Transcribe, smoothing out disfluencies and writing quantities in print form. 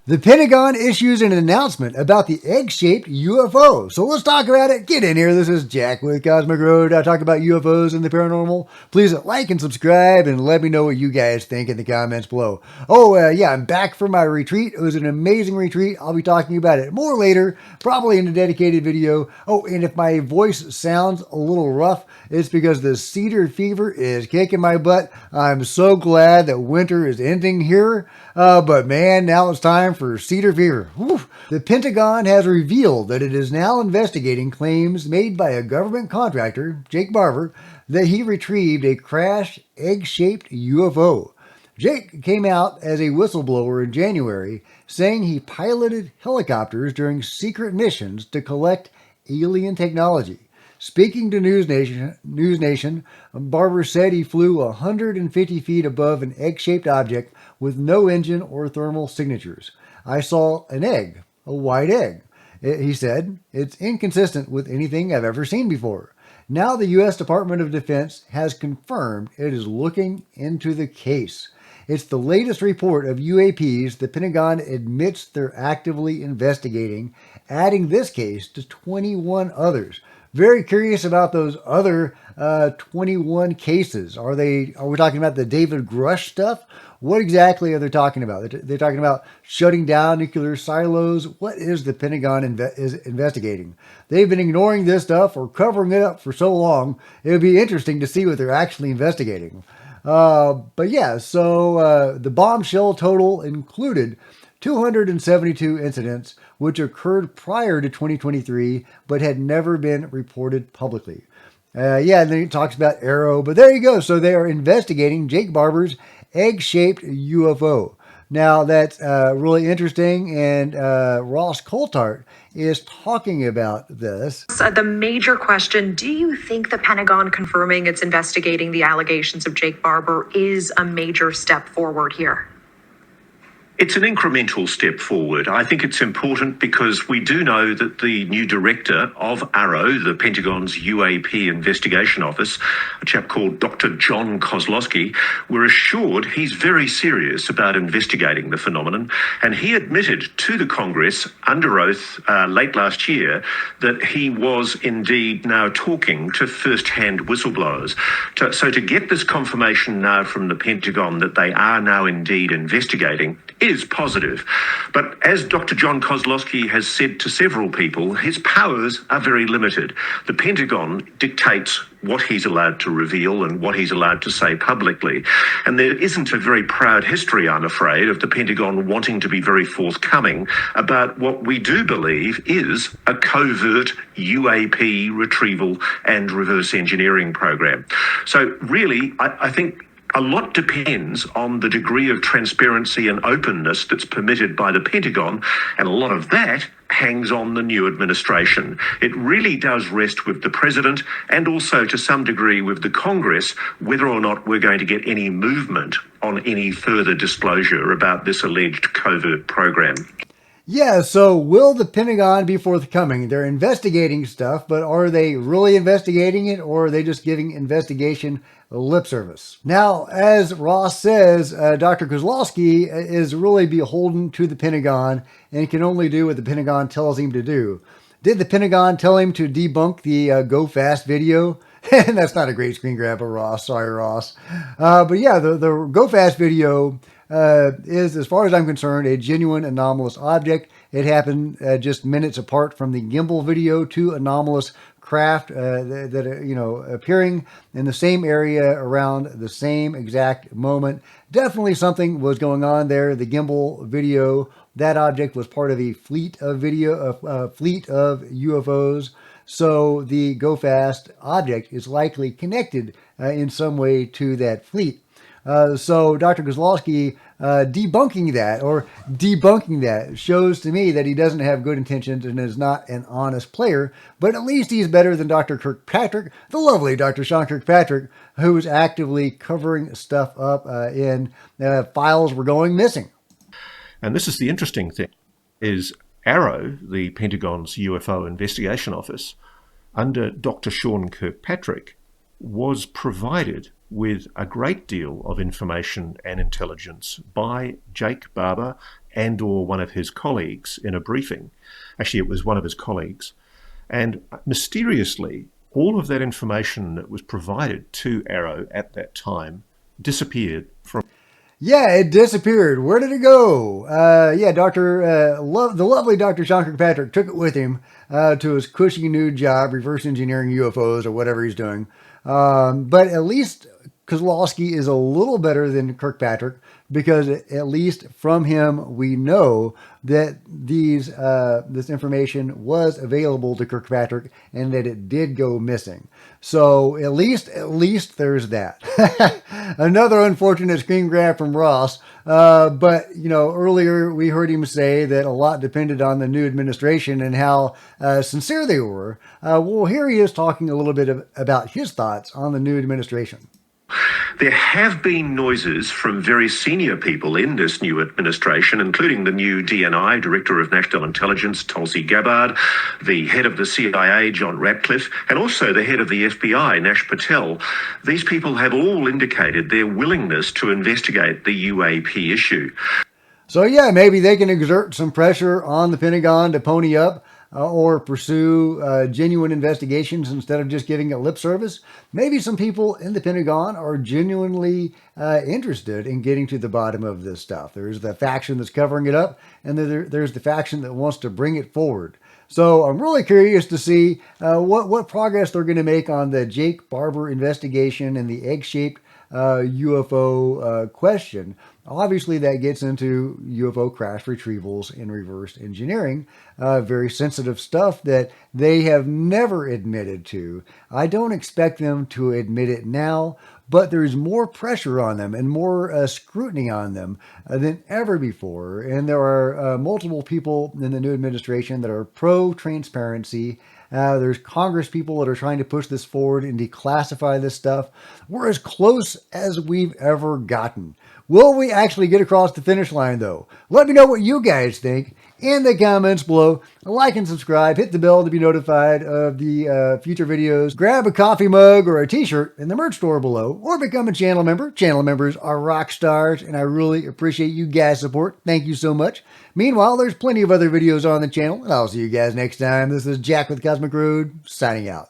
The Pentagon issues an announcement about the egg-shaped UFO. So let's talk about it. Get in here. This is Jack with Cosmic Road. I talk about UFOs and the paranormal. Please like and subscribe and let me know what you guys think in the comments below. Yeah, I'm back from my retreat. It was an amazing retreat. I'll be talking about it more later, probably in a dedicated video. Oh, and if my voice sounds a little rough, it's because the cedar fever is kicking my butt. I'm so glad that winter is ending here. But man, now it's time for cedar fever. Whew. The Pentagon has revealed that it is now investigating claims made by a government contractor, Jake Barber, that he retrieved a crashed egg-shaped UFO. Jake came out as a whistleblower in January, saying he piloted helicopters during secret missions to collect alien technology. Speaking to News Nation, Barber said he flew 150 feet above an egg-shaped object with no engine or thermal signatures. I saw an egg, a white egg. He said, it's inconsistent with anything I've ever seen before. Now the U.S. Department of Defense has confirmed it is looking into the case. It's the latest report of UAPs the Pentagon admits they're actively investigating, adding this case to 21 others. Very curious about those other 21 cases. Are we talking about the David Grush stuff? What exactly are they talking about? They're talking about shutting down nuclear silos. What is the Pentagon is investigating? They've been ignoring this stuff or covering it up for so long. It would be interesting to see what they're actually investigating. But yeah, so the bombshell total included 272 incidents, which occurred prior to 2023, but had never been reported publicly. And then it talks about Arrow, but there you go. So they are investigating Jake Barber's egg-shaped UFO. Now that's really interesting, and Ross Coulthart is talking about this. The major question, do you think the Pentagon confirming it's investigating the allegations of Jake Barber is a major step forward here? It's an incremental step forward. I think it's important because we do know that the new director of ARROW, the Pentagon's UAP investigation office, a chap called Dr. John Kozlowski, were assured he's very serious about investigating the phenomenon. And he admitted to the Congress under oath late last year that he was indeed now talking to first-hand whistleblowers. So to get this confirmation now from the Pentagon that they are now indeed investigating is positive. But as Dr. John Kozlowski has said to several people, his powers are very limited. The Pentagon dictates what he's allowed to reveal and what he's allowed to say publicly. And there isn't a very proud history, I'm afraid, of the Pentagon wanting to be very forthcoming about what we do believe is a covert UAP retrieval and reverse engineering program. So really, I think a lot depends on the degree of transparency and openness that's permitted by the Pentagon, and a lot of that hangs on the new administration. It really does rest with the president and also to some degree with the Congress whether or not we're going to get any movement on any further disclosure about this alleged covert program. Yeah, so will the Pentagon be forthcoming? They're investigating stuff, but are they really investigating it, or are they just giving investigation lip service? Now, as Ross says, Dr. Kozlowski is really beholden to the Pentagon and can only do what the Pentagon tells him to do. Did the Pentagon tell him to debunk the Go Fast video? And that's not a great screen grab of Ross. Sorry, Ross. But yeah, the Go Fast video is, as far as I'm concerned, a genuine anomalous object. It happened just minutes apart from the gimbal video, two anomalous craft that appearing in the same area around the same exact moment. Definitely something was going on there. The gimbal video, that object was part of a fleet of UFOs. So the Go Fast object is likely connected in some way to that fleet. So Dr. Kozlowski debunking that shows to me that he doesn't have good intentions and is not an honest player, but at least he's better than Dr. Kirkpatrick, the lovely Dr. Sean Kirkpatrick, who is actively covering stuff up in files were going missing. And this is the interesting thing, is ARROW, the Pentagon's UFO investigation office, under Dr. Sean Kirkpatrick, was provided with a great deal of information and intelligence by Jake Barber and or one of his colleagues in a briefing. Actually, it was one of his colleagues. And mysteriously, all of that information that was provided to Arrow at that time disappeared from. Yeah, it disappeared. Where did it go? The lovely Dr. Sean Kirkpatrick took it with him to his cushy new job, reverse engineering UFOs or whatever he's doing. But at least Kozlowski is a little better than Kirkpatrick, because at least from him we know that this information was available to Kirkpatrick and that it did go missing. So at least there's that. Another unfortunate screen grab from Ross. But earlier we heard him say that a lot depended on the new administration and how sincere they were. Well, here he is talking a little bit about his thoughts on the new administration. There have been noises from very senior people in this new administration, including the new DNI, Director of National Intelligence, Tulsi Gabbard, the head of the CIA, John Ratcliffe, and also the head of the FBI, Nash Patel. These people have all indicated their willingness to investigate the UAP issue. So yeah, maybe they can exert some pressure on the Pentagon to pony up or pursue genuine investigations instead of just giving it lip service. Maybe some people in the Pentagon are genuinely interested in getting to the bottom of this stuff. There's the faction that's covering it up, and there's the faction that wants to bring it forward. So I'm really curious to see what progress they're going to make on the Jake Barber investigation and the egg-shaped UFO question. Obviously, that gets into UFO crash retrievals and reverse engineering, very sensitive stuff that they have never admitted to. I don't expect them to admit it now, but there's more pressure on them and more scrutiny on them than ever before. And there are multiple people in the new administration that are pro-transparency. There's Congress people that are trying to push this forward and declassify this stuff. We're as close as we've ever gotten. Will we actually get across the finish line, though? Let me know what you guys think in the comments below. Like and subscribe. Hit the bell to be notified of the future videos. Grab a coffee mug or a t-shirt in the merch store below, or become a channel member. Channel members are rock stars, and I really appreciate you guys' support. Thank you so much. Meanwhile, there's plenty of other videos on the channel, and I'll see you guys next time. This is Jack with Cosmic Road, signing out.